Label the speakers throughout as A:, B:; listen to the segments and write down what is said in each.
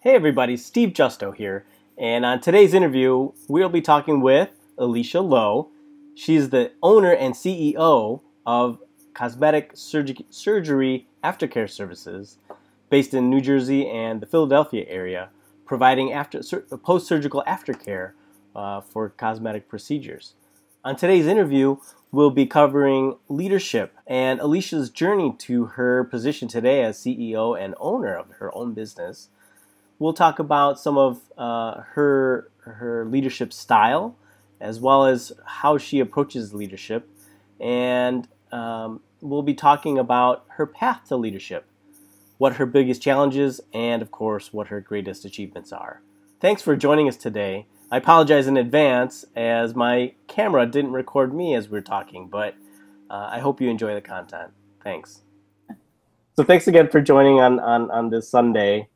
A: Hey everybody, Steve Justo here, and on today's interview, we'll be talking with Elisha Lowe. She's the owner and CEO of Cosmetic Surgery Aftercare Services, based in New Jersey and the Philadelphia area, providing post-surgical aftercare for cosmetic procedures. On today's interview, we'll be covering leadership and Elisha's journey to her position today as CEO and owner of her own business. We'll talk about some of her leadership style, as well as how she approaches leadership, and we'll be talking about her path to leadership, what her biggest challenges, and of course, what her greatest achievements are. Thanks for joining us today. I apologize in advance as my camera didn't record me as we were talking, but I hope you enjoy the content. Thanks. So thanks again for joining on this Sunday.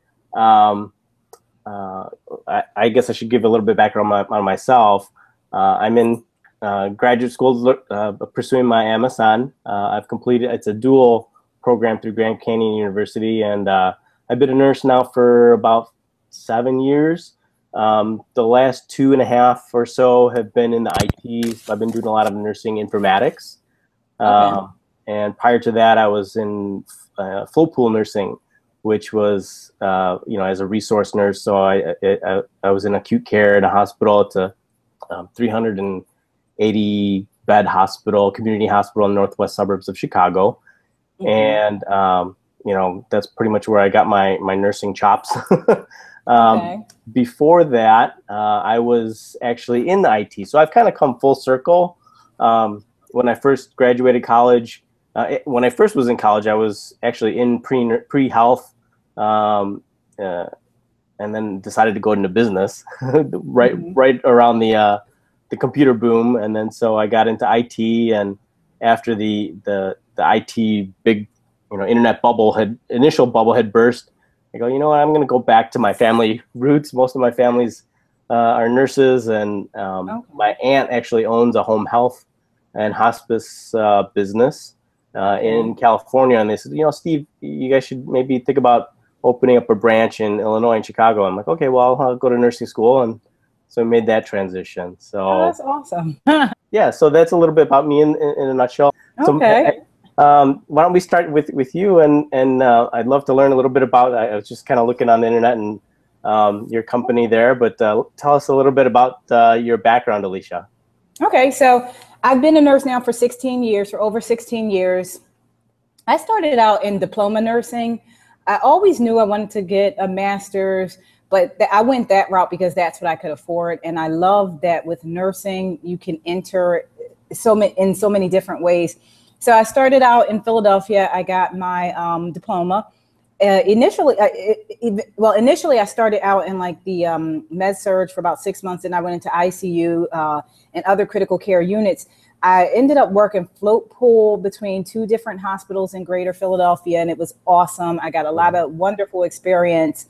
A: I guess I should give a little bit of background on myself. I'm in graduate school pursuing my MSN. I've completed, it's a dual program through Grand Canyon University, and I've been a nurse now for about 7 years. The last 2.5 or so have been in the IT. So I've been doing a lot of nursing informatics. Okay. And prior to that, I was in flow pool nursing, which was, as a resource nurse. So I was in acute care in a hospital. It's a 380 bed hospital, community hospital in the northwest suburbs of Chicago. Mm-hmm. And, that's pretty much where I got my nursing chops. Okay. Before that, I was actually in the IT. So I've kind of come full circle. When I first graduated college, when I first was in college, I was actually in pre-health, and then decided to go into business right around the computer boom. And then so I got into IT, and after the IT big internet initial bubble had burst, I go, you know what, I'm going to go back to my family roots. Most of my families are nurses, and my aunt actually owns a home health and hospice business in California. And they said, Steve, you guys should maybe think about opening up a branch in Illinois and Chicago. I'm like, okay, well, I'll go to nursing school. And so I made that transition. So
B: that's awesome.
A: Yeah, so that's a little bit about me in a nutshell.
B: Okay.
A: So, why don't we start with you, and I'd love to learn a little bit about, I was just kind of looking on the internet and your company there, but tell us a little bit about your background, Elisha.
B: Okay, so I've been a nurse now for over 16 years. I started out in diploma nursing. I always knew I wanted to get a master's, but I went that route because that's what I could afford. And I love that with nursing, you can enter in so many different ways. So I started out in Philadelphia. I got my diploma. Initially I started out in like the med surg for about 6 months, and I went into ICU and other critical care units. I ended up working float pool between 2 different hospitals in greater Philadelphia, and it was awesome. I got a lot of wonderful experience.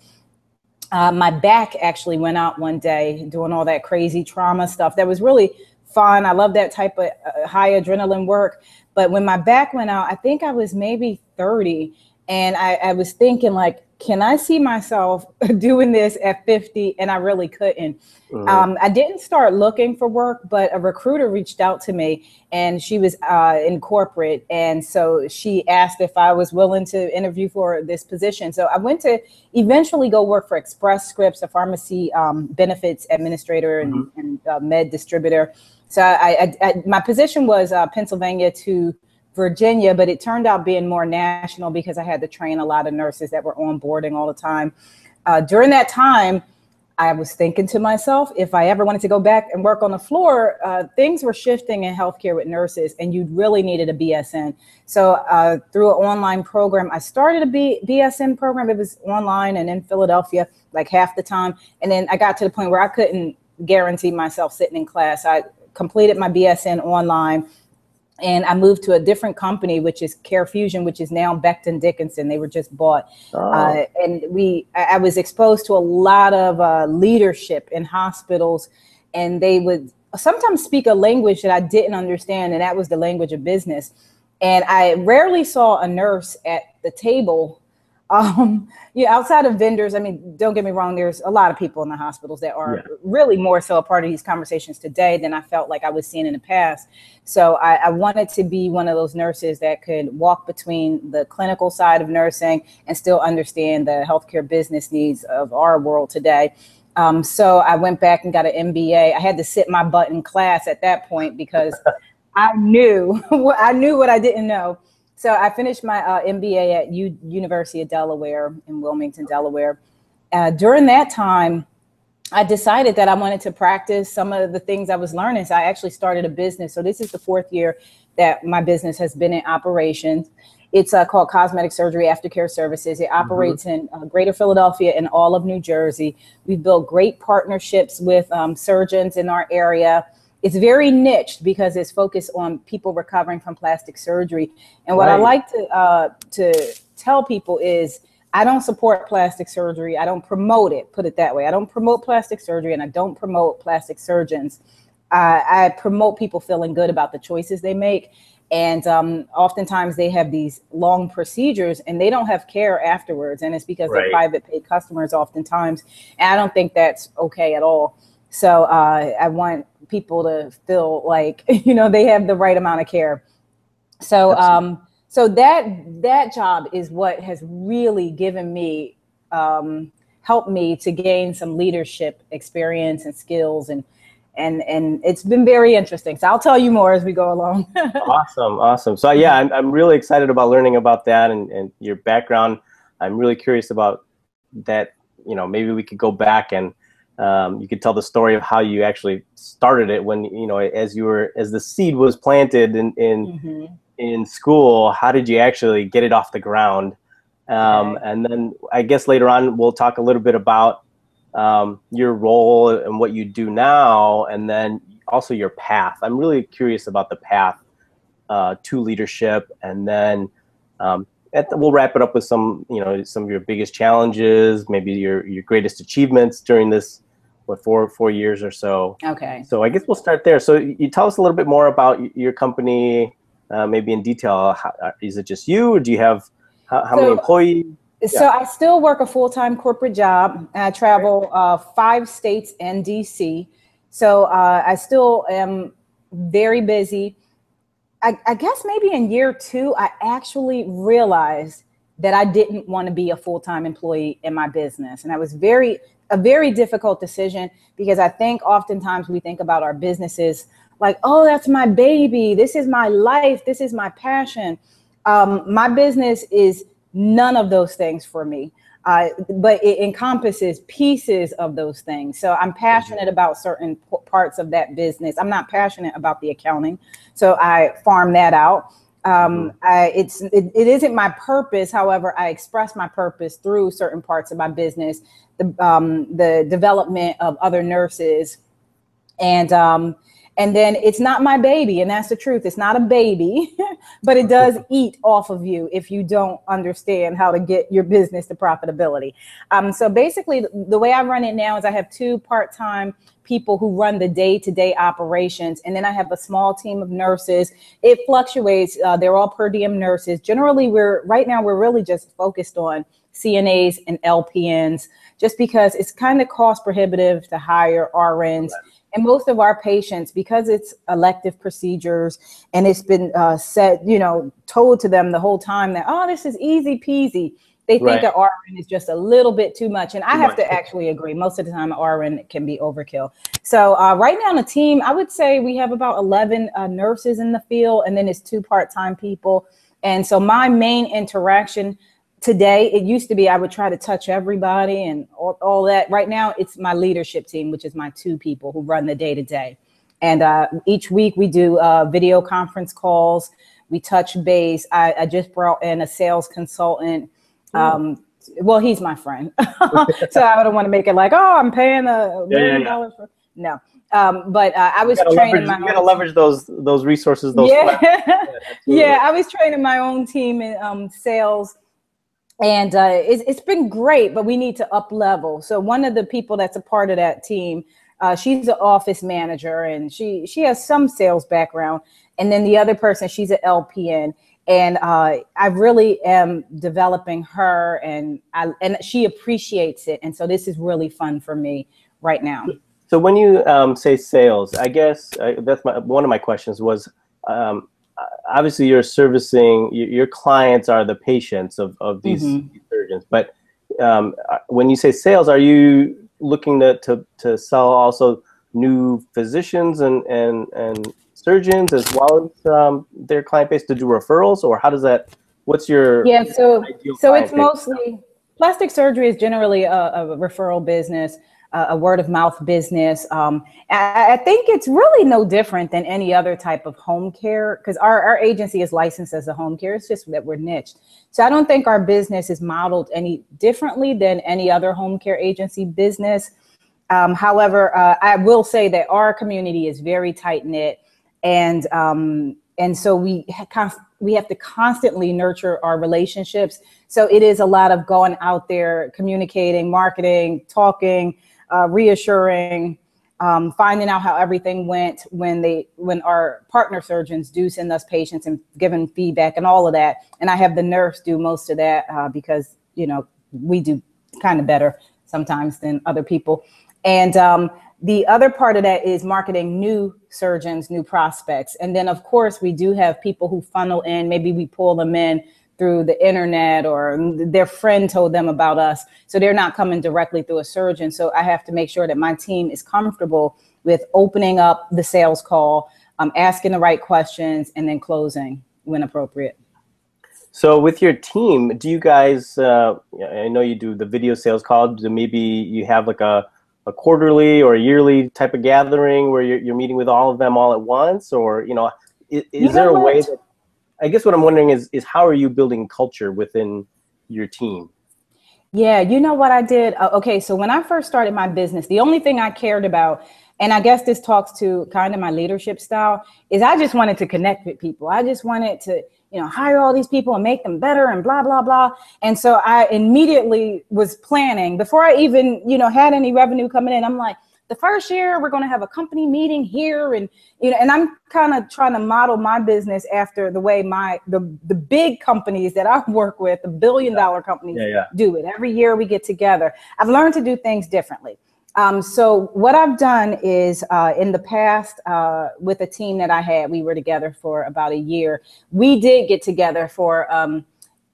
B: My back actually went out one day doing all that crazy trauma stuff. That was really fun. I love that type of high adrenaline work. But when my back went out, I think I was maybe 30. And I was thinking, like, can I see myself doing this at 50? And I really couldn't. I didn't start looking for work, but a recruiter reached out to me, and she was in corporate. And so she asked if I was willing to interview for this position. So I went to eventually go work for Express Scripts, a pharmacy benefits administrator and med distributor. So my position was Pennsylvania to Virginia, but it turned out being more national because I had to train a lot of nurses that were onboarding all the time. During that time, I was thinking to myself, if I ever wanted to go back and work on the floor, things were shifting in healthcare with nurses, and you really needed a BSN. So through an online program, I started a BSN program. It was online and in Philadelphia, like half the time. And then I got to the point where I couldn't guarantee myself sitting in class. I completed my BSN online, and I moved to a different company, which is Care Fusion, which is now Becton Dickinson. They were just bought. And I was exposed to a lot of leadership in hospitals, and they would sometimes speak a language that I didn't understand, and that was the language of business. And I rarely saw a nurse at the table Yeah, outside of vendors, I mean, don't get me wrong, there's a lot of people in the hospitals that are
A: Yeah.
B: really more so a part of these conversations today than I felt like I was seeing in the past. So I wanted to be one of those nurses that could walk between the clinical side of nursing and still understand the healthcare business needs of our world today. So I went back and got an MBA. I had to sit my butt in class at that point because I knew I knew what I didn't know. So I finished my MBA at University of Delaware in Wilmington, Delaware. During that time, I decided that I wanted to practice some of the things I was learning. So I actually started a business. So this is the 4th year that my business has been in operations. It's called Cosmetic Surgery Aftercare Services. It operates in Greater Philadelphia and all of New Jersey. We've built great partnerships with surgeons in our area. It's very niched because it's focused on people recovering from plastic surgery. And what I like to tell people is I don't support plastic surgery. I don't promote it, put it that way. I don't promote plastic surgery and I don't promote plastic surgeons. I promote people feeling good about the choices they make. And oftentimes they have these long procedures and they don't have care afterwards. And it's because they're private paid customers oftentimes. And I don't think that's okay at all. So I want people to feel like, you know, they have the right amount of care. So so that job is what has really given me, helped me to gain some leadership experience and skills. And it's been very interesting. So I'll tell you more as we go along.
A: Awesome. So yeah, I'm really excited about learning about that and your background. I'm really curious about that. You know, maybe we could go back and you could tell the story of how you actually started it when, you know, as the seed was planted in school. How did you actually get it off the ground? And then I guess later on we'll talk a little bit about your role and what you do now, and then also your path. I'm really curious about the path to leadership, and then we'll wrap it up with some of your biggest challenges, maybe your greatest achievements during this 4 years or so.
B: Okay.
A: So I guess we'll start there. So you tell us a little bit more about your company, maybe in detail. Is it just you, or do you have how many employees?
B: So I still work a full-time corporate job. I travel 5 states and DC. So I still am very busy. I guess maybe in year 2, I actually realized that I didn't want to be a full-time employee in my business. And that was a very difficult decision, because I think oftentimes we think about our businesses like, oh, that's my baby. This is my life. This is my passion. My business is none of those things for me, but it encompasses pieces of those things. So I'm passionate about certain parts of that business. I'm not passionate about the accounting, so I farm that out. It isn't my purpose. However, I express my purpose through certain parts of my business, the development of other nurses, and then it's not my baby, and that's the truth. It's not a baby, but it does eat off of you if you don't understand how to get your business to profitability. So basically, the way I run it now is I have 2 part-time people who run the day-to-day operations, and then I have a small team of nurses. It fluctuates. They're all per diem nurses. Generally, right now we're really just focused on CNAs and LPNs, just because it's kind of cost prohibitive to hire RNs. And most of our patients, because it's elective procedures and it's been told to them the whole time that, oh, this is easy peasy, they think an RN is just a little bit too much. And I have to actually agree. Most of the time, an RN can be overkill. So right now on the team, I would say we have about 11 nurses in the field, and then it's 2 part-time people. And so my main interaction today, it used to be I would try to touch everybody and all that. Right now, it's my leadership team, which is my 2 people who run the day-to-day. And each week we do video conference calls. We touch base. I just brought in a sales consultant. Well, he's my friend. So I don't want to make it like, oh, I'm paying $1 million for. No. But I was training my own.
A: You got to leverage those resources.
B: I was training my own team in sales. And it's been great, but we need to up level. So one of the people that's a part of that team, she's an office manager, and she has some sales background. And then the other person, she's an LPN. And I really am developing her, and she appreciates it. And so this is really fun for me right now.
A: So when you say sales, I guess that's one of my questions was, obviously you're servicing, your clients are the patients of these surgeons, but when you say sales, are you looking to sell also new physicians and surgeons as well as their client base, to do referrals, or how does that, what's your ideal
B: so
A: client
B: it's
A: base?
B: mostly, plastic surgery is generally a referral business, a word of mouth business. I think it's really no different than any other type of home care, because our agency is licensed as a home care. It's just that we're niched. So I don't think our business is modeled any differently than any other home care agency business. However, I will say that our community is very tight knit, and so we have to constantly nurture our relationships. So it is a lot of going out there, communicating, marketing, talking, reassuring, finding out how everything went when our partner surgeons do send us patients, and giving feedback and all of that. And I have the nurse do most of that because, you know, we do kind of better sometimes than other people. And the other part of that is marketing new surgeons, new prospects. And then, of course, we do have people who funnel in. Maybe we pull them in through the internet, or their friend told them about us. So they're not coming directly through a surgeon. So I have to make sure that my team is comfortable with opening up the sales call, asking the right questions, and then closing when appropriate.
A: So with your team, do you guys, I know you do the video sales call, do maybe you have like a quarterly or a yearly type of gathering where you're meeting with all of them all at once? Or, you know, is there a way that, I guess what I'm wondering is how are you building culture within your team?
B: Yeah, you know what I did? Okay, so when I first started my business, the only thing I cared about, and I guess this talks to kind of my leadership style, is I just wanted to connect with people. I just wanted to, you know, hire all these people and make them better and blah, blah, blah. And so I immediately was planning before I even, you know, had any revenue coming in. I'm like, the first year we're going to have a company meeting here, and you know, and I'm kind of trying to model my business after the way the big companies that I work with, the billion-dollar companies, do it. Every year we get together. I've learned to do things differently. So what I've done is in the past with a team that I had, we were together for about a year. We did get together for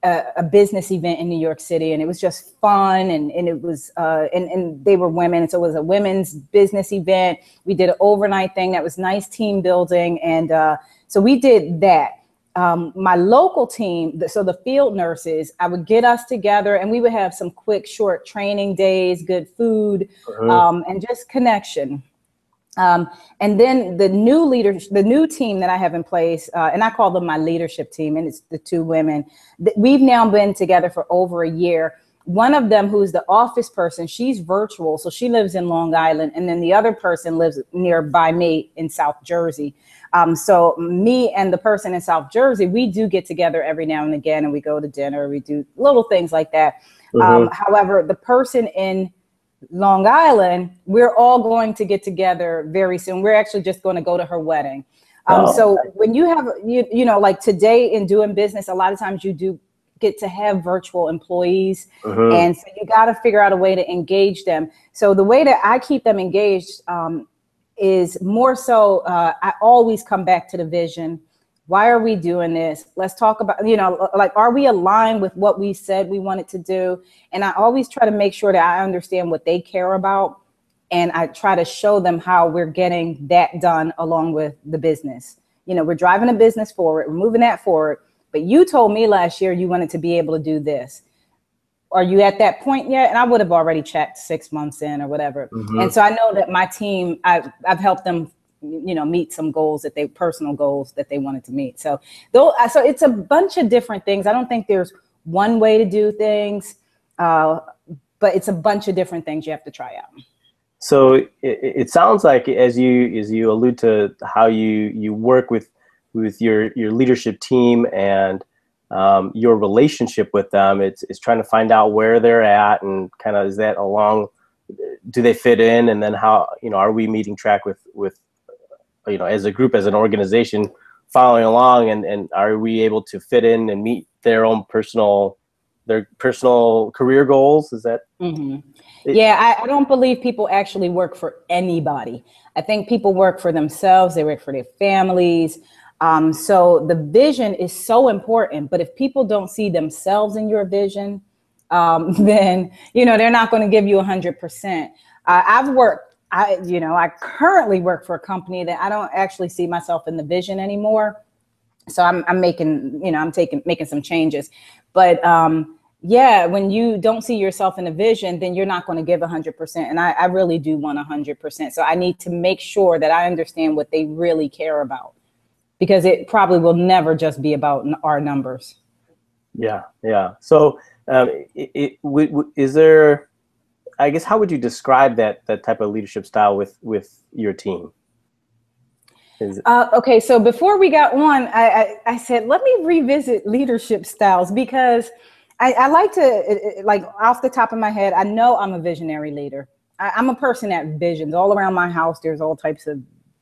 B: a business event in New York City, and it was just fun, and it was and they were women, so it was a women's business event. We did an overnight thing that was nice, team building, and so we did that. My local team, so the field nurses, I would get us together, and we would have some quick, short training days, good food, and just connection. And then the new team that I have in place, and I call them my leadership team, and it's the two women. We've now been together for over a year. One of them, who's the office person, she's virtual, so she lives in Long Island, and then the other person lives nearby me in South Jersey. So me and the person in South Jersey, we do get together every now and again, and we go to dinner, we do little things like that. However, the person in Long Island, we're all going to get together very soon. We're actually just going to go to her wedding. So when you have, you know, like today in doing business, a lot of times you do get to have virtual employees. And so you got to figure out a way to engage them. So the way that I keep them engaged is more so, I always come back to the vision. Why are we doing this? Let's talk about, you know, like, are we aligned with what we said we wanted to do? And I always try to make sure that I understand what they care about. And I try to show them how we're getting that done along with the business. You know, we're driving a business forward, we're moving that forward. But you told me last year you wanted to be able to do this. Are you at that point yet? And I would have already checked 6 months in or whatever. And so I know that my team, I've helped them, you know, meet some goals that personal goals that they wanted to meet. So it's a bunch of different things. I don't think there's one way to do things, but it's a bunch of different things you have to try out.
A: So it sounds like, as you allude to how you work with your leadership team and your relationship with them, it's trying to find out where they're at, and kind of, is that along, do they fit in, and then how, you know, are we meeting track with you know, as a group, as an organization, following along, and are we able to fit in and meet their personal career goals? Is that?
B: Mm-hmm. Yeah, I don't believe people actually work for anybody. I think people work for themselves. They work for their families. So the vision is so important. But if people don't see themselves in your vision, then, they're not going to give you 100%. I currently work for a company that I don't actually see myself in the vision anymore. So I'm making, making some changes. But yeah, when you don't see yourself in a vision, then you're not going to give 100%. And I really do want 100%. So I need to make sure that I understand what they really care about, because it probably will never just be about our numbers.
A: Yeah. So is there, I guess, how would you describe that type of leadership style with your team?
B: Okay, so before we got on, I said, let me revisit leadership styles, because I like to, like, off the top of my head, I know I'm a visionary leader. I'm a person that visions. All around my house, there's all types of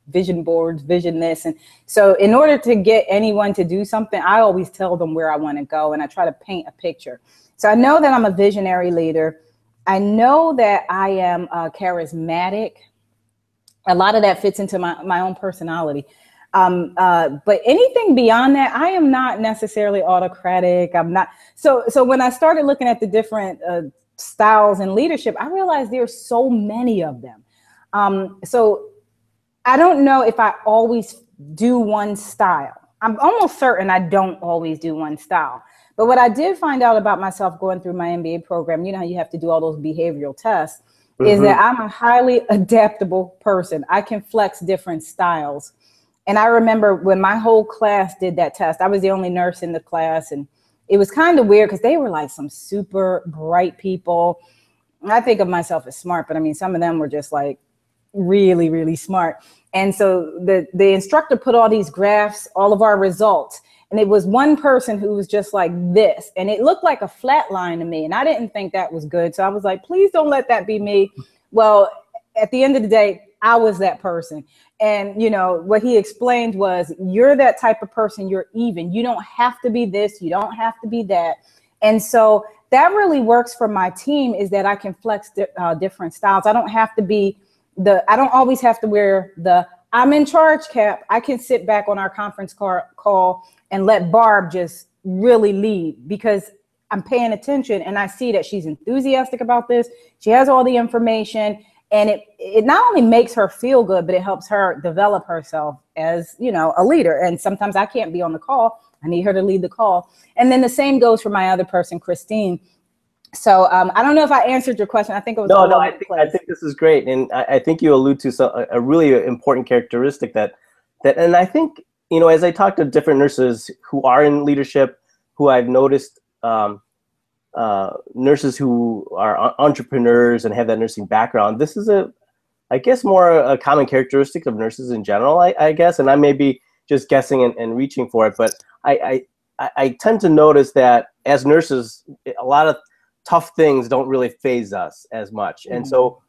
B: vision boards, vision this. And so in order to get anyone to do something, I always tell them where I want to go, and I try to paint a picture. So I know that I'm a visionary leader. I know that I am charismatic. A lot of that fits into my own personality. But anything beyond that, I am not necessarily autocratic. I'm not. So when I started looking at the different styles in leadership, I realized there's so many of them. So I don't know if I always do one style. I'm almost certain I don't always do one style. But what I did find out about myself going through my MBA program, how you have to do all those behavioral tests, is that I'm a highly adaptable person. I can flex different styles. And I remember when my whole class did that test, I was the only nurse in the class. And it was kind of weird because they were like some super bright people. I think of myself as smart, but I mean, some of them were just like really, really smart. And so the instructor put all these graphs, all of our results. And it was one person who was just like this. And it looked like a flat line to me. And I didn't think that was good. So I was like, please don't let that be me. Well, at the end of the day, I was that person. And, what he explained was, you're that type of person. You're even. You don't have to be this. You don't have to be that. And so that really works for my team, is that I can flex different styles. I don't have to be I don't always have to wear the I'm in charge cap. I can sit back on our conference call and let Barb just really lead, because I'm paying attention and I see that she's enthusiastic about this. She has all the information, and it not only makes her feel good, but it helps her develop herself as, a leader. And sometimes I can't be on the call. I need her to lead the call. And then the same goes for my other person, Christine. So I don't know if I answered your question. I think it was
A: no. I think this is great, and I think you allude to a really important characteristic that, and I think, as I talk to different nurses who are in leadership, who I've noticed, nurses who are entrepreneurs and have that nursing background, this is I guess more a common characteristic of nurses in general, I guess, and I may be just guessing and reaching for it, but I tend to notice that as nurses, a lot of tough things don't really faze us as much. And so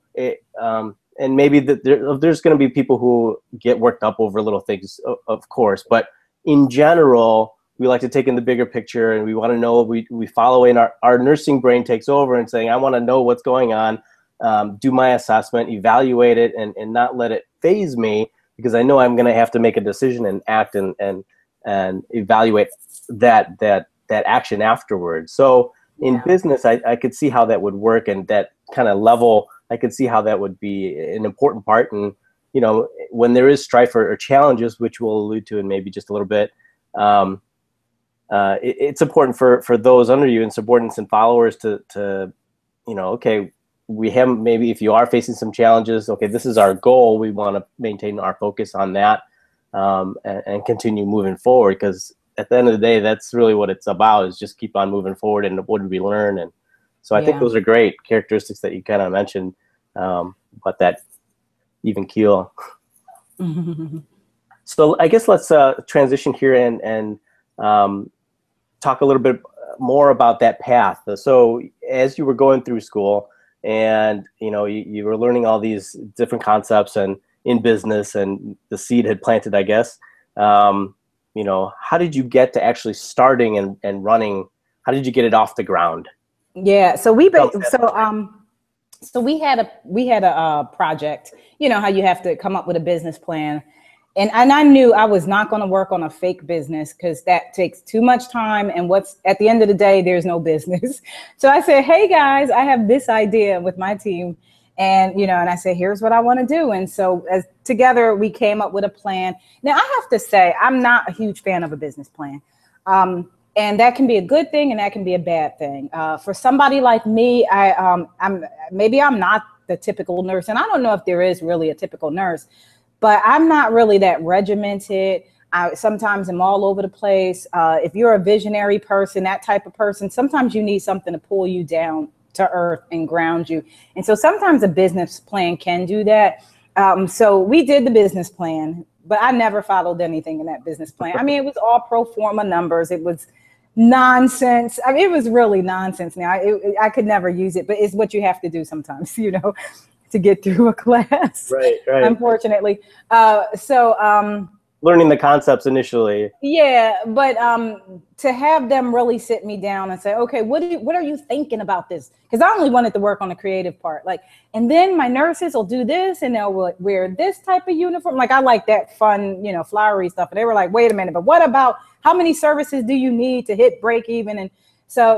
A: and maybe there's going to be people who get worked up over little things, of course, but in general, we like to take in the bigger picture, and we want to know, we follow in our nursing brain takes over and saying, I want to know what's going on, do my assessment, evaluate it, and not let it faze me, because I know I'm going to have to make a decision and act and evaluate that action afterwards. So in business, I could see how that would work, and that kind of level, I could see how that would be an important part. And, when there is strife or challenges, which we'll allude to in maybe just a little bit, it's important for those under you and subordinates and followers to okay, we have, maybe if you are facing some challenges, okay, this is our goal. We want to maintain our focus on that, and continue moving forward, because at the end of the day, that's really what it's about, is just keep on moving forward, and what did we learn? And so I think those are great characteristics that you kind of mentioned, but that even keel. So I guess let's transition here and talk a little bit more about that path. So as you were going through school, and you were learning all these different concepts and in business, and the seed had planted, I guess. how did you get to actually starting and running? How did you get it off the ground?
B: Yeah. So we had a project, how you have to come up with a business plan. And I knew I was not going to work on a fake business because that takes too much time. And what's at the end of the day, there's no business. So I said, hey guys, I have this idea with my team. And, and I said, here's what I want to do. And so together we came up with a plan. Now I have to say, I'm not a huge fan of a business plan. And that can be a good thing and that can be a bad thing. For somebody like me, I'm not the typical nurse. And I don't know if there is really a typical nurse, but I'm not really that regimented. Sometimes I'm all over the place. If you're a visionary person, that type of person, sometimes you need something to pull you down to earth and ground you. And so sometimes a business plan can do that. So we did the business plan, but I never followed anything in that business plan. I mean, it was all pro forma numbers. It was nonsense. I mean, it was really nonsense. Now I could never use it, but it's what you have to do sometimes, to get through a class.
A: Right.
B: Unfortunately.
A: Learning the concepts initially.
B: Yeah, but to have them really sit me down and say, okay, what are you thinking about this? Because I only wanted to work on the creative part. And then my nurses will do this and they'll wear this type of uniform. I like that fun, flowery stuff. And they were like, wait a minute, but what about how many services do you need to hit break even? And so,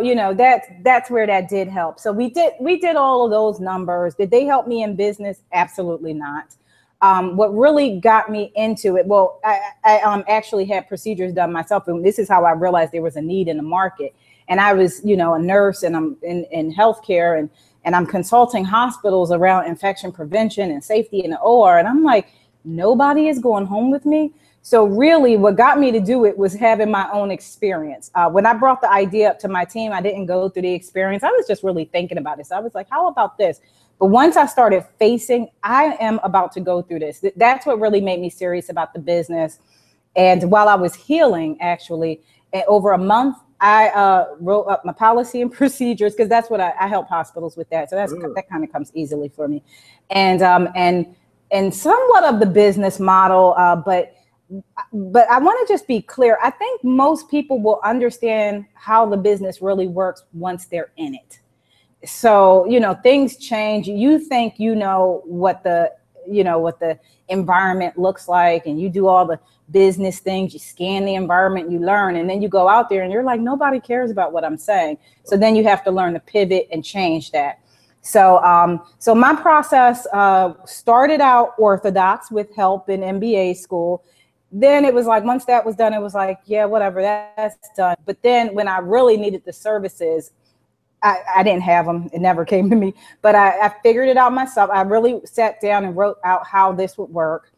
B: that's where that did help. So we did all of those numbers. Did they help me in business? Absolutely not. What really got me into it, well, I actually had procedures done myself. And this is how I realized there was a need in the market. And I was, a nurse and I'm in healthcare and I'm consulting hospitals around infection prevention and safety in the OR. And I'm like, nobody is going home with me. So really what got me to do it was having my own experience. When I brought the idea up to my team, I didn't go through the experience. I was just really thinking about it. So I was like, how about this? But once I started facing, I am about to go through this. That's what really made me serious about the business. And while I was healing, actually, over a month, I wrote up my policy and procedures because that's what I help hospitals with that. So that kind of comes easily for me. And somewhat of the business model, but I want to just be clear. I think most people will understand how the business really works once they're in it. So, things change. You think what the environment looks like, and you do all the business things, you scan the environment, you learn, and then you go out there and you're like, nobody cares about what I'm saying. So then you have to learn to pivot and change that. So my process started out orthodox with help in MBA school. Then it was like, once that was done, it was like, yeah, whatever, that's done. But then when I really needed the services, I didn't have them. It never came to me, but I figured it out myself. I really sat down and wrote out how this would work.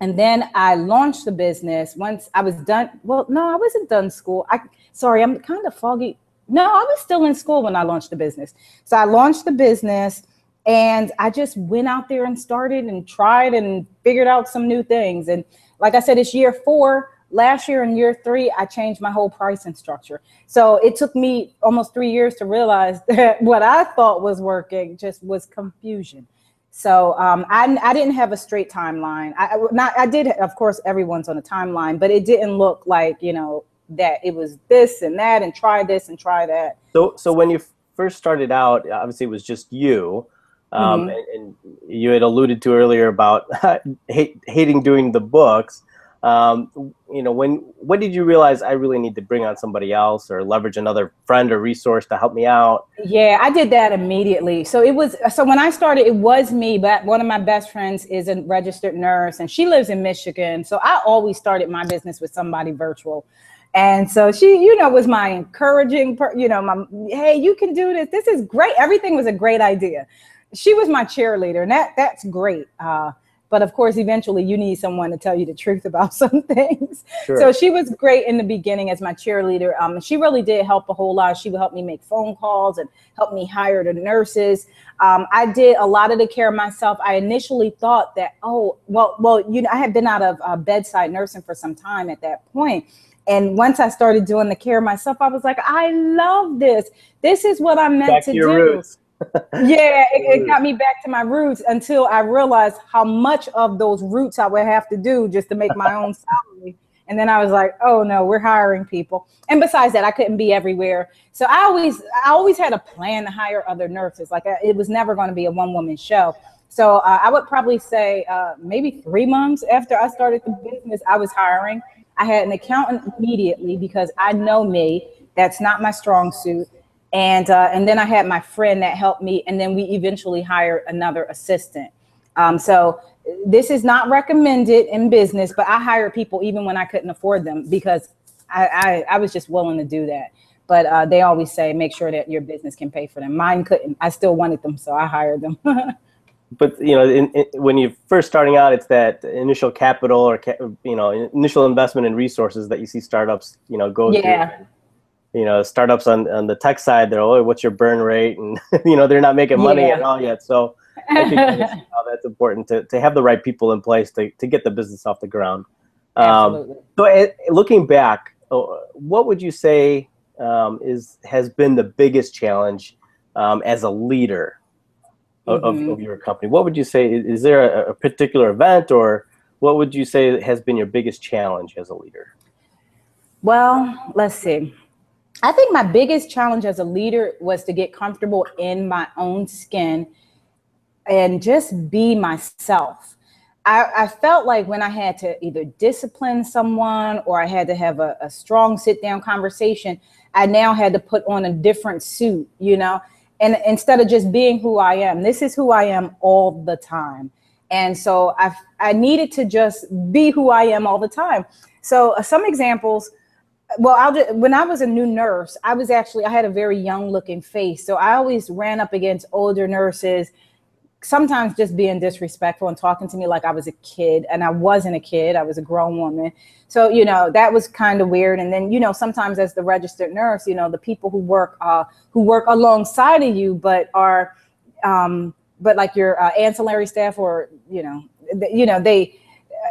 B: And then I launched the business once I was done. Well, no, I wasn't done school. Sorry, I'm kind of foggy. No, I was still in school when I launched the business. So I launched the business and I just went out there and started and tried and figured out some new things. And like I said, it's year 4. Last year in year 3, I changed my whole pricing structure. So it took me almost 3 years to realize that what I thought was working just was confusion. So I didn't have a straight timeline. I did, of course, everyone's on a timeline, but it didn't look like, that it was this and that and try this and try that.
A: So when you first started out, obviously it was just you. And you had alluded to earlier about hating doing the books. When did you realize I really need to bring on somebody else or leverage another friend or resource to help me out?
B: Yeah, I did that immediately. So when I started, it was me, but one of my best friends is a registered nurse and she lives in Michigan. So I always started my business with somebody virtual. And so she, was my encouraging, hey, you can do this. This is great. Everything was a great idea. She was my cheerleader and that's great. But of course, eventually you need someone to tell you the truth about some things. Sure. So she was great in the beginning as my cheerleader. She really did help a whole lot. She would help me make phone calls and help me hire the nurses. I did a lot of the care myself. I initially thought that, I had been out of bedside nursing for some time at that point. And once I started doing the care myself, I was like, I love this. This is what I'm meant to do. Roots. Yeah, it got me back to my roots until I realized how much of those roots I would have to do just to make my own salary And then I was like, oh no, we're hiring people. And besides that, I couldn't be everywhere. So I always had a plan to hire other nurses. Like it was never going to be a one-woman show. So I would probably say maybe 3 months after I started the business, I was hiring. I had an accountant immediately because I know me. That's not my strong suit. And then I had my friend that helped me. And then we eventually hired another assistant. So this is not recommended in business, but I hired people even when I couldn't afford them because I was just willing to do that. But they always say, make sure that your business can pay for them. Mine couldn't. I still wanted them, so I hired them.
A: But when you're first starting out, it's that initial capital or initial investment in resources that you see startups go through. Startups on the tech side, they're, oh, what's your burn rate, and they're not making money at all yet. So I can kind of see how that's important to have the right people in place to get the business off the ground.
B: Absolutely.
A: So looking back, what would you say has been the biggest challenge as a leader of your company? What would you say, is there a particular event, or what would you say has been your biggest challenge as a leader?
B: Well, let's see. I think my biggest challenge as a leader was to get comfortable in my own skin and just be myself. I felt like when I had to either discipline someone or I had to have a strong sit-down conversation, I now had to put on a different suit, and instead of just being who I am. This is who I am all the time. And so I needed to just be who I am all the time. So some examples, well, when I was a new nurse, I had a very young looking face. So I always ran up against older nurses, sometimes just being disrespectful and talking to me like I was a kid, and I wasn't a kid. I was a grown woman. So, that was kind of weird. And then, sometimes as the registered nurse, the people who work alongside of you, but like your ancillary staff, or,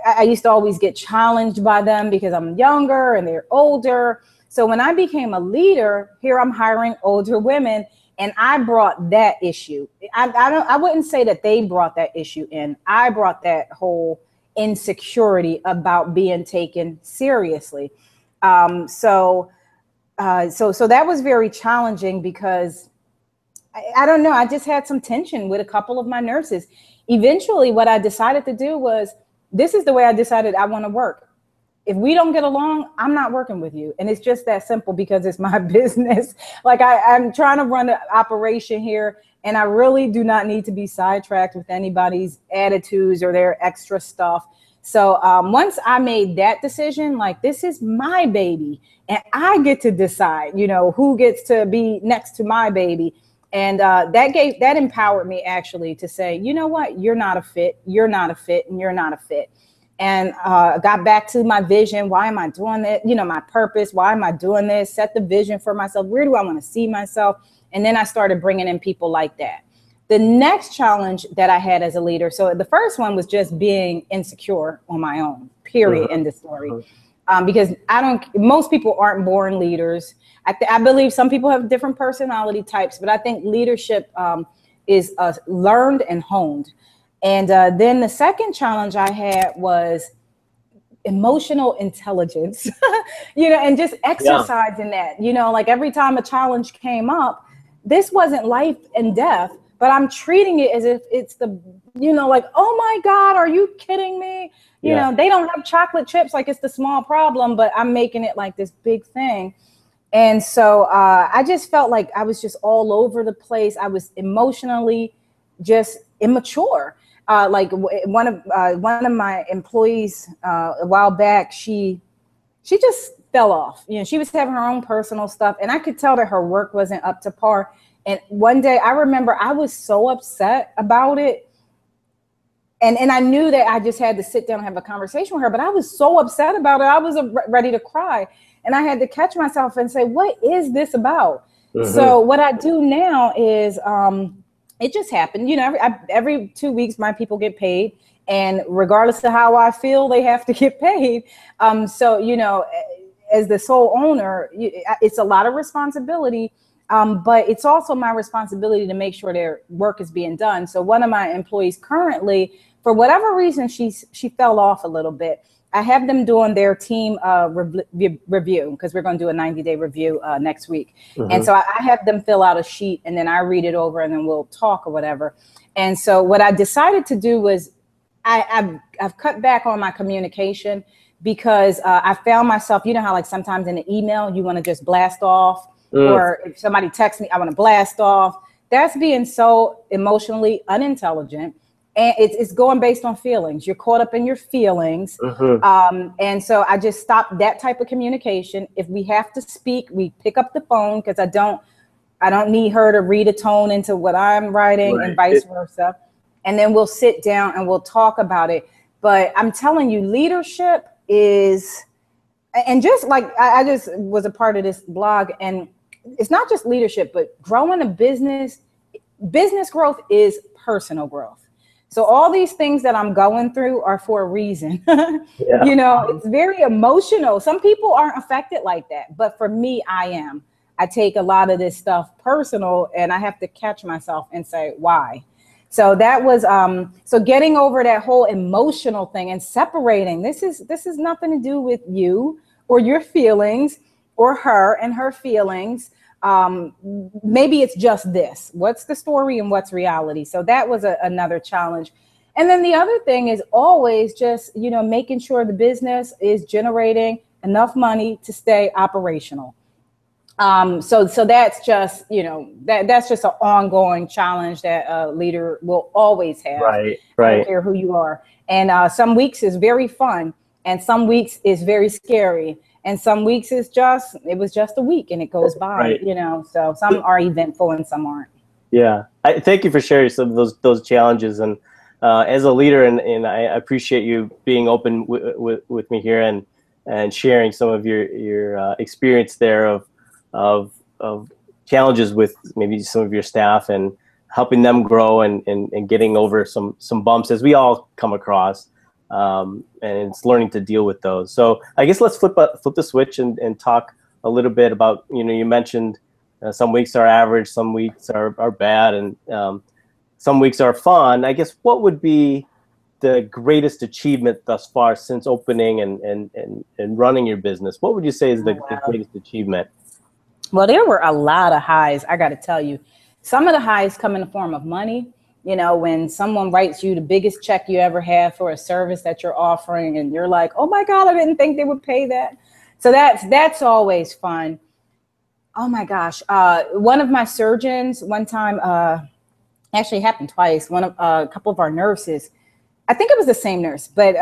B: I used to always get challenged by them because I'm younger and they're older. So when I became a leader, here I'm hiring older women, and I brought that issue. I wouldn't say that they brought that issue in. I brought that whole insecurity about being taken seriously. So that was very challenging because I don't know. I just had some tension with a couple of my nurses. Eventually, what I decided to do was, this is the way I decided I want to work. If we don't get along, I'm not working with you. And it's just that simple because it's my business. Like I'm trying to run an operation here, and I really do not need to be sidetracked with anybody's attitudes or their extra stuff. So once I made that decision, like, this is my baby and I get to decide, who gets to be next to my baby. And that empowered me actually to say, you know what, you're not a fit, you're not a fit, and you're not a fit. And got back to my vision. Why am I doing it? My purpose. Why am I doing this? Set the vision for myself. Where do I want to see myself? And then I started bringing in people like that. The next challenge that I had as a leader. So the first one was just being insecure on my own, period, in the story. Because most people aren't born leaders. I believe some people have different personality types, but I think leadership is learned and honed. And then the second challenge I had was emotional intelligence, and just exercising that, like every time a challenge came up, this wasn't life and death, but I'm treating it as if it's like, oh my God, are you kidding me? They don't have chocolate chips, like it's the small problem, but I'm making it like this big thing. And so I just felt like I was just all over the place. I was emotionally just immature. Like one of my employees a while back, she just fell off. She was having her own personal stuff, and I could tell that her work wasn't up to par. And one day I remember I was so upset about it. And I knew that I just had to sit down and have a conversation with her, but I was so upset about it. I was ready to cry. And I had to catch myself and say, what is this about? So what I do now is, it just happened. Every 2 weeks, my people get paid. And regardless of how I feel, they have to get paid. So, as the sole owner, it's a lot of responsibility. But it's also my responsibility to make sure their work is being done. So one of my employees currently, for whatever reason, she fell off a little bit. I have them doing their team review, because we're going to do a 90-day review next week. And so I have them fill out a sheet, and then I read it over, and then we'll talk or whatever. And so what I decided to do was I've cut back on my communication, because I found myself, you know how like sometimes in an email you want to just blast off, or if somebody texts me, I want to blast off. That's being so emotionally unintelligent. And it's going based on feelings. You're caught up in your feelings. And so I just stopped that type of communication. If we have to speak, we pick up the phone, because I don't need her to read a tone into what I'm writing, and vice versa. And then we'll sit down and we'll talk about it. But I'm telling you, leadership is, and just like I just was a part of this blog, and it's not just leadership, but growing a business growth is personal growth. So all these things that I'm going through are for a reason. You know, it's very emotional. Some people aren't affected like that, but for me, I am. I take a lot of this stuff personal, and I have to catch myself and say, why? So that was, so getting over that whole emotional thing and separating, this is nothing to do with you or your feelings or her and her feelings. Maybe it's just this. What's the story and what's reality? So that was another challenge. And then the other thing is always just, you know, making sure the business is generating enough money to stay operational. So that's just, you know, that's just an ongoing challenge that a leader will always have. I don't care who you are. And some weeks is very fun, and some weeks is very scary. And some weeks is it was just a week and it goes by, you know, so some are eventful and some aren't. Yeah.
A: Thank you for sharing some of those challenges. And as a leader, and I appreciate you being open with me here and sharing some of your experience there of challenges with maybe some of your staff and helping them grow and getting over some bumps, as we all come across. And it's learning to deal with those. So I guess let's flip the switch and talk a little bit about, you know, you mentioned some weeks are average, some weeks are bad, and some weeks are fun. I guess what would be the greatest achievement thus far since opening and running your business? What would you say is the greatest achievement?
B: Well, there were a lot of highs, I got to tell you. Some of the highs come in the form of money. You know, when someone writes you the biggest check you ever had for a service that you're offering, and you're like, oh my God, I didn't think they would pay that. So that's always fun. Oh my gosh. One of my surgeons one time, actually happened twice. A couple of our nurses, I think it was the same nurse, but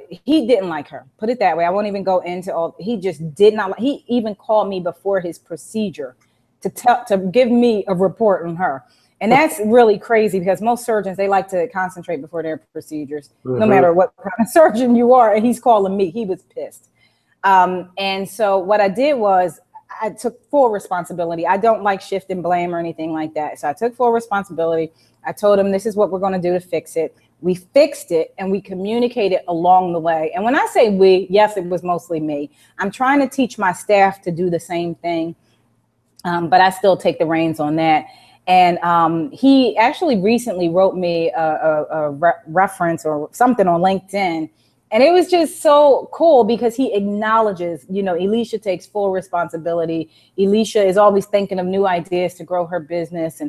B: he didn't like her. Put it that way. I won't even go into all. He just did not. He even called me before his procedure to give me a report on her. And that's really crazy, because most surgeons, they like to concentrate before their procedures, no matter what kind of surgeon you are. And he's calling me. He was pissed. And so what I did was I took full responsibility. I don't like shifting blame or anything like that. So I took full responsibility. I told him, this is what we're going to do to fix it. We fixed it, and we communicated along the way. And when I say we, yes, it was mostly me. I'm trying to teach my staff to do the same thing, but I still take the reins on that. And he actually recently wrote me a reference or something on LinkedIn. And it was just so cool, because he acknowledges, you know, Elisha takes full responsibility. Elisha is always thinking of new ideas to grow her business.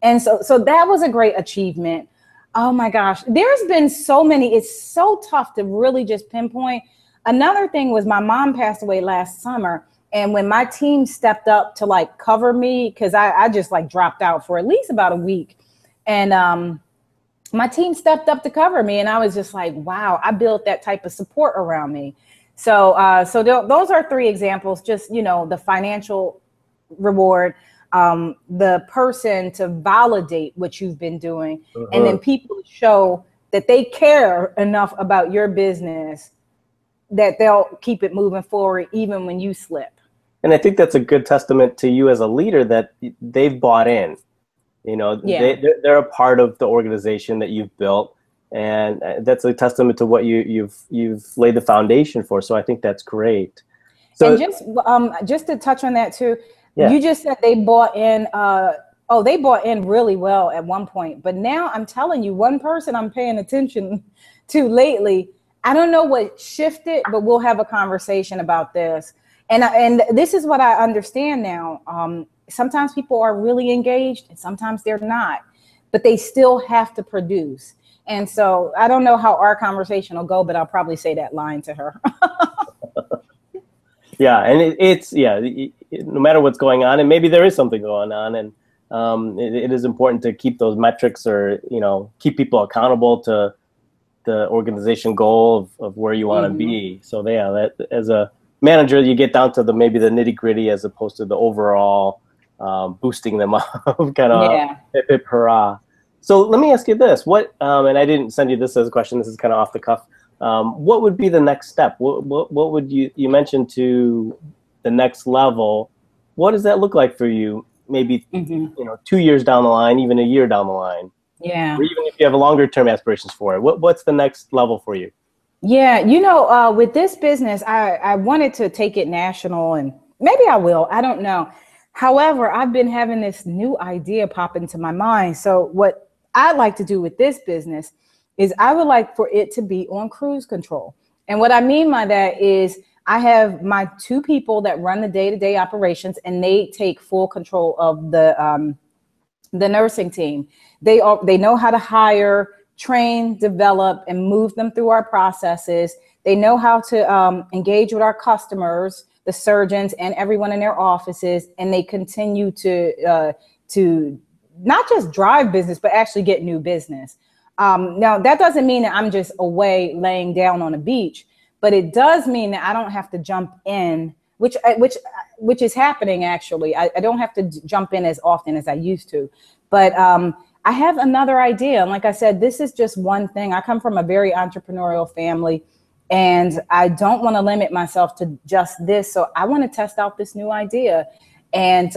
B: And so that was a great achievement. Oh my gosh, there's been so many. It's so tough to really just pinpoint. Another thing was my mom passed away last summer. And when my team stepped up to like cover me, because I just like dropped out for at least about a week. And my team stepped up to cover me. And I was just like, wow, I built that type of support around me. So those are three examples. Just, you know, the financial reward, the person to validate what you've been doing, and then people show that they care enough about your business that they'll keep it moving forward even when you slip.
A: And I think that's a good testament to you as a leader, that they've bought in. You know, they're a part of the organization that you've built, and that's a testament to what you've laid the foundation for. So I think that's great. So,
B: and just to touch on that too, you just said they bought in. They bought in really well at one point, but now I'm telling you, one person I'm paying attention to lately, I don't know what shifted, but we'll have a conversation about this. And this is what I understand now. Sometimes people are really engaged and sometimes they're not, but they still have to produce. And so I don't know how our conversation will go, but I'll probably say that line to her.
A: Yeah, and no matter what's going on, and maybe there is something going on, and it is important to keep those metrics, or keep people accountable to the organization goal of where you want to be. So that as a manager, you get down to maybe the nitty gritty as opposed to the overall boosting them up, kind of hip hip hurrah. So let me ask you this: what? And I didn't send you this as a question. This is kind of off the cuff. What would be the next step? What would you mentioned to the next level? What does that look like for you? Maybe 2 years down the line, even a year down the line.
B: Yeah.
A: Or even if you have a longer term aspirations for it, what's the next level for you?
B: Yeah, with this business, I wanted to take it national, and maybe I will. I don't know. However, I've been having this new idea pop into my mind. So what I'd like to do with this business is I would like for it to be on cruise control. And what I mean by that is I have my 2 people that run the day-to-day operations, and they take full control of the nursing team. They know how to hire, train, develop, and move them through our processes. They know how to engage with our customers, the surgeons, and everyone in their offices, and they continue to not just drive business, but actually get new business. Now, that doesn't mean that I'm just away laying down on a beach, but it does mean that I don't have to jump in, which is happening actually. I don't have to jump in as often as I used to, but I have another idea. And like I said, this is just one thing. I come from a very entrepreneurial family, and I don't want to limit myself to just this. So I want to test out this new idea. And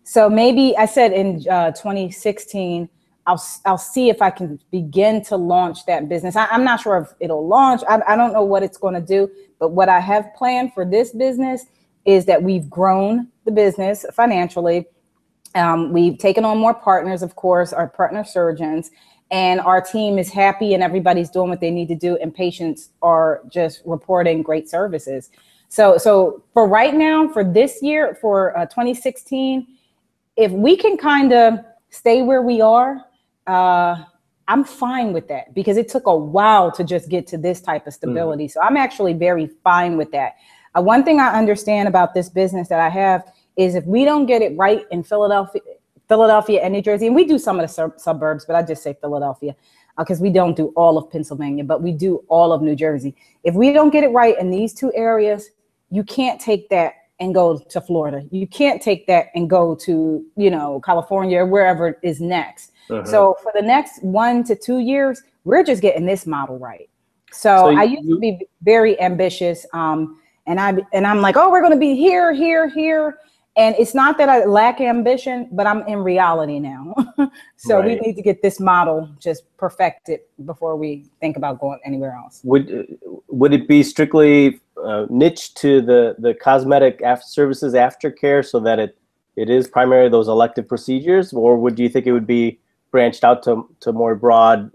B: so maybe I said in 2016, I'll see if I can begin to launch that business. I'm not sure if it'll launch. I don't know what it's going to do, but what I have planned for this business is that we've grown the business financially. We've taken on more partners, of course, our partner surgeons, and our team is happy and everybody's doing what they need to do, and patients are just reporting great services. So for right now, for this year, for 2016, if we can kind of stay where we are, I'm fine with that, because it took a while to just get to this type of stability. So I'm actually very fine with that. One thing I understand about this business that I have is if we don't get it right in Philadelphia and New Jersey, and we do some of the suburbs, but I just say Philadelphia because we don't do all of Pennsylvania, but we do all of New Jersey. If we don't get it right in these 2 areas, you can't take that and go to Florida. You can't take that and go to, California or wherever is next. So for the next 1 to 2 years, we're just getting this model right. So I used to be very ambitious. And I'm like, oh, we're going to be here, here, here. And it's not that I lack ambition, but I'm in reality now. So we need to get this model just perfected before we think about going anywhere else.
A: Would it be strictly niche to the cosmetic services aftercare, so that it is primarily those elective procedures, or would you think it would be branched out to more broad,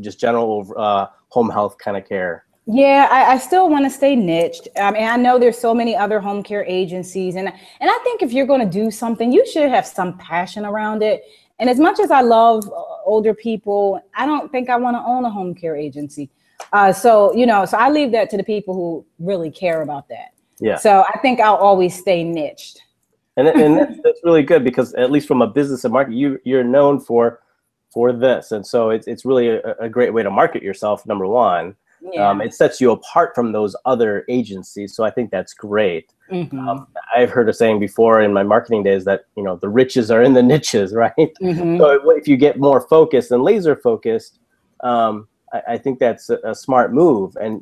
A: just general home health kind of care?
B: Yeah, I still want to stay niched. I mean, I know there's so many other home care agencies, and I think if you're going to do something, you should have some passion around it. And as much as I love older people, I don't think I want to own a home care agency. So I leave that to the people who really care about that. Yeah. So I think I'll always stay niched.
A: And that's really good, because at least from a business and market, you're known for this, and so it's really a great way to market yourself. Number one. Yeah. It sets you apart from those other agencies. So I think that's great. I've heard a saying before in my marketing days that, the riches are in the niches, right? So if you get more focused and laser focused, I think that's a smart move. And,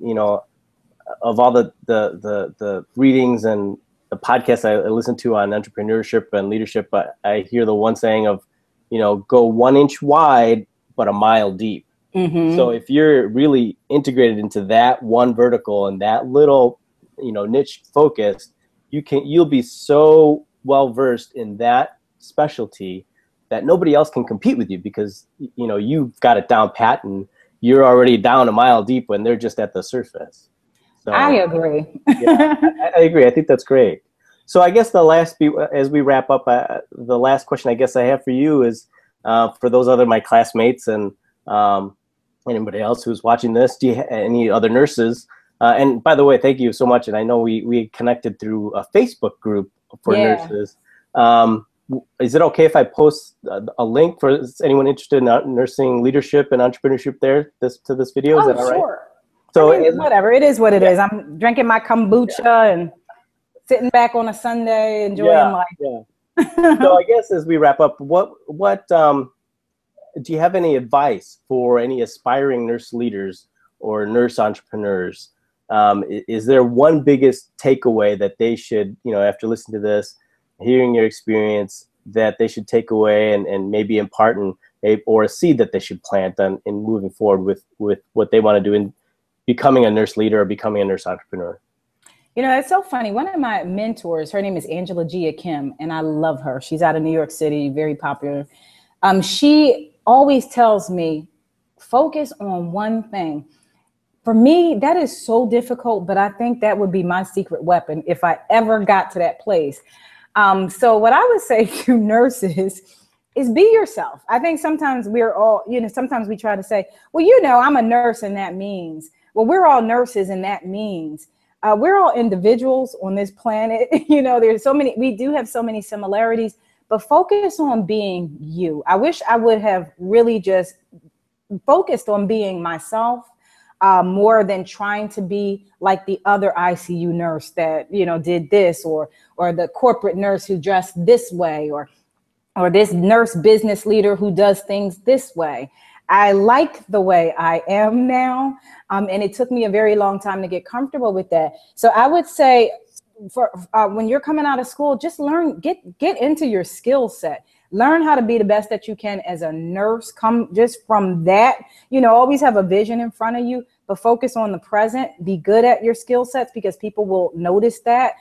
A: of all the readings and the podcasts I listen to on entrepreneurship and leadership, I hear the one saying of, go 1 inch wide, but a mile deep. So if you're really integrated into that one vertical and that little, niche focused, you'll be so well versed in that specialty that nobody else can compete with you, because, you've got it down pat and you're already down a mile deep when they're just at the surface. So
B: I agree.
A: yeah, I agree. I think that's great. So I guess as we wrap up, the last question I guess I have for you is for those other my classmates and anybody else who's watching this. Do you any other nurses? And by the way, thank you so much. And I know we connected through a Facebook group for nurses. Is it okay if I post a link for anyone interested in nursing leadership and entrepreneurship there to this video? Is that all right?
B: Sure.
A: So
B: I mean, whatever. It is what it is. I'm drinking my kombucha and sitting back on a Sunday enjoying life.
A: Yeah. So I guess as we wrap up, what do you have any advice for any aspiring nurse leaders or nurse entrepreneurs? Is there one biggest takeaway that they should, after listening to this, hearing your experience, that they should take away and maybe impart or a seed that they should plant in moving forward with what they want to do in becoming a nurse leader or becoming a nurse entrepreneur?
B: It's so funny. One of my mentors, her name is Angela Gia Kim, and I love her. She's out of New York City, very popular. She always tells me, focus on one thing. For me, that is so difficult, but I think that would be my secret weapon if I ever got to that place. So what I would say to nurses is be yourself. I think sometimes we're all, sometimes we try to say, well, I'm a nurse and that means, well, we're all nurses and that means. We're all individuals on this planet. We do have so many similarities, but focus on being you. I wish I would have really just focused on being myself more than trying to be like the other ICU nurse that, did this or the corporate nurse who dressed this way or this nurse business leader who does things this way. I like the way I am now. And it took me a very long time to get comfortable with that. So I would say for when you're coming out of school, just learn, get into your skill set. Learn how to be the best that you can as a nurse. Come just from that, always have a vision in front of you, but focus on the present. Be good at your skill sets because people will notice that.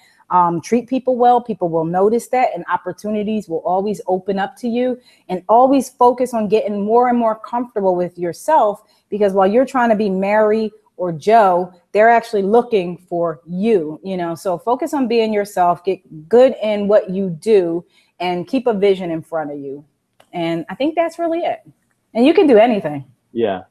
B: Treat people well, people will notice that, and opportunities will always open up to you. And always focus on getting more and more comfortable with yourself, because while you're trying to be Mary or Joe, they're actually looking for you, so focus on being yourself, get good in what you do, and keep a vision in front of you. And I think that's really it. And you can do anything.
A: Yeah.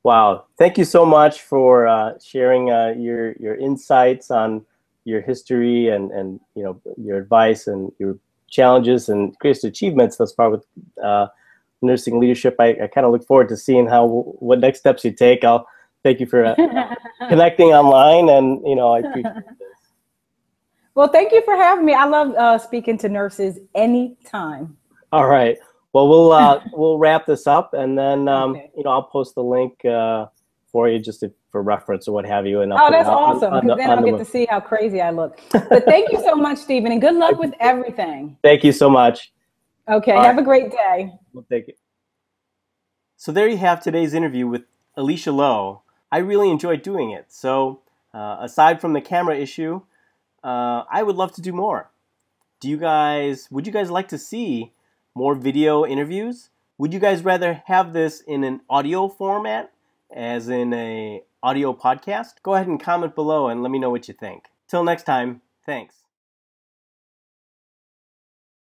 A: Wow. Thank you so much for sharing your insights on your history and your advice and your challenges and greatest achievements thus far with nursing leadership. I kind of look forward to seeing what next steps you take. I'll thank you for connecting online, and I appreciate this.
B: Well, thank you for having me. I love speaking to nurses anytime.
A: All right. Well, we'll wrap this up, and then
B: Okay.
A: I'll post the link for you just for reference or what have you. And
B: that's awesome, because then I'll get to see how crazy I look. But thank you so much, Stephen, and good luck with everything.
A: Thank you so much.
B: Okay, have a great day.
A: Well, thank you. So there you have today's interview with Elisha Lowe. I really enjoyed doing it. So aside from the camera issue, I would love to do more. Would you guys like to see more video interviews? Would you guys rather have this in an audio format, as in a audio podcast? Go ahead and comment below and let me know what you think. Till next time, thanks.